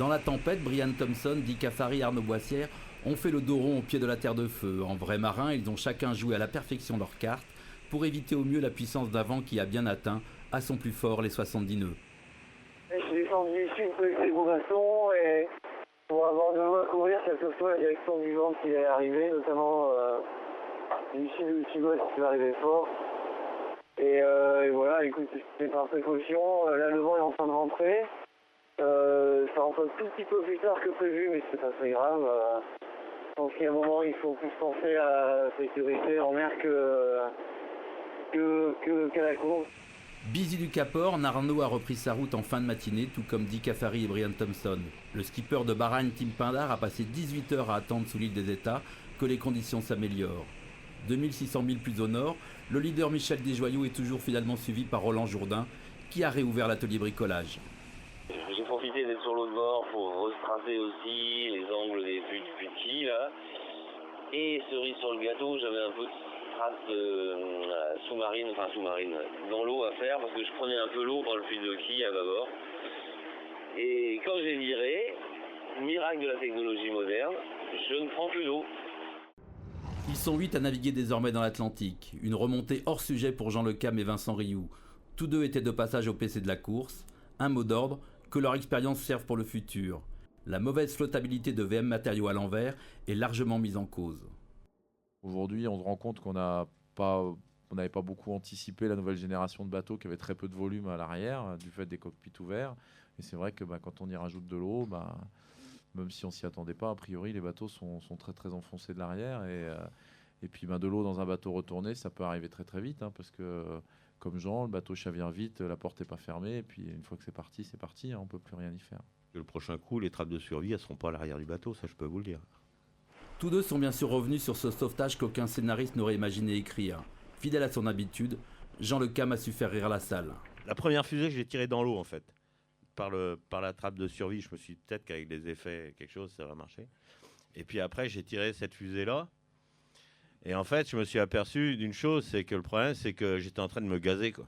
Dans la tempête, Brian Thompson, Dick Afary et Arnaud Boissière ont fait le dos rond au pied de la terre de feu. En vrais marins, ils ont chacun joué à la perfection leur carte pour éviter au mieux la puissance d'un vent qui a bien atteint, à son plus fort, les 70 nœuds. Je suis descendu ici avec les gros bâtons et pour avoir de l'eau à courir, quelle que soit la direction du vent qui est arrivé, notamment du sud ou du sud-ouest qui va arriver fort. Et voilà, écoute, c'est par précaution. Là, le vent est en train de rentrer. Ça rentre un tout petit peu plus tard que prévu, mais c'est pas très grave. Je pense qu'il y a un moment, il faut plus penser à la sécurité en mer qu'à la course. Busy du Cap Horn, Arnaud a repris sa route en fin de matinée, tout comme Dick Afary et Brian Thompson. Le skipper de Bahrain, Tim Pindar, a passé 18 heures à attendre sous l'île des États que les conditions s'améliorent. 2600 milles plus au nord, le leader Michel Desjoyaux est toujours finalement suivi par Roland Jourdain, qui a réouvert l'atelier bricolage. J'ai profité d'être sur l'autre bord pour restracer aussi les angles des petits là. Et cerise sur le gâteau, j'avais un peu de traces sous-marine dans l'eau à faire parce que je prenais un peu l'eau par le fil de quille à bâbord. Et quand j'ai viré, miracle de la technologie moderne, je ne prends plus d'eau. Ils sont 8 à naviguer désormais dans l'Atlantique. Une remontée hors sujet pour Jean Lecam et Vincent Rioux. Tous deux étaient de passage au PC de la course. Un mot d'ordre, que leur expérience serve pour le futur. La mauvaise flottabilité de VM Matériaux à l'envers est largement mise en cause. Aujourd'hui, on se rend compte qu'on n'avait pas beaucoup anticipé la nouvelle génération de bateaux qui avait très peu de volume à l'arrière, du fait des cockpits ouverts. Et c'est vrai que quand on y rajoute de l'eau, même si on s'y attendait pas, a priori, les bateaux sont très très enfoncés de l'arrière. Et puis de l'eau dans un bateau retourné, ça peut arriver très très vite, parce que comme Jean, le bateau chavire vite, la porte n'est pas fermée, et puis une fois que c'est parti, on ne peut plus rien y faire. Le prochain coup, les trappes de survie, elles ne seront pas à l'arrière du bateau, ça je peux vous le dire. Tous deux sont bien sûr revenus sur ce sauvetage qu'aucun scénariste n'aurait imaginé écrire. Fidèle à son habitude, Jean Lecam a su faire rire la salle. La première fusée, je l'ai tirée dans l'eau en fait. Par la trappe de survie, je me suis dit peut-être qu'avec des effets, quelque chose, ça va marcher. Et puis après, j'ai tiré cette fusée-là. Et en fait, je me suis aperçu d'une chose, c'est que le problème, c'est que j'étais en train de me gazer, quoi.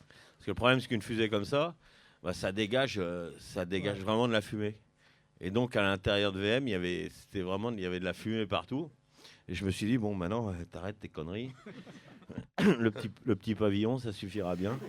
Parce que le problème, c'est qu'une fusée comme ça, ça dégage vraiment de la fumée. Et donc, à l'intérieur de VM, il y avait de la fumée partout. Et je me suis dit, bon, maintenant, t'arrêtes tes conneries. Le petit pavillon, ça suffira bien.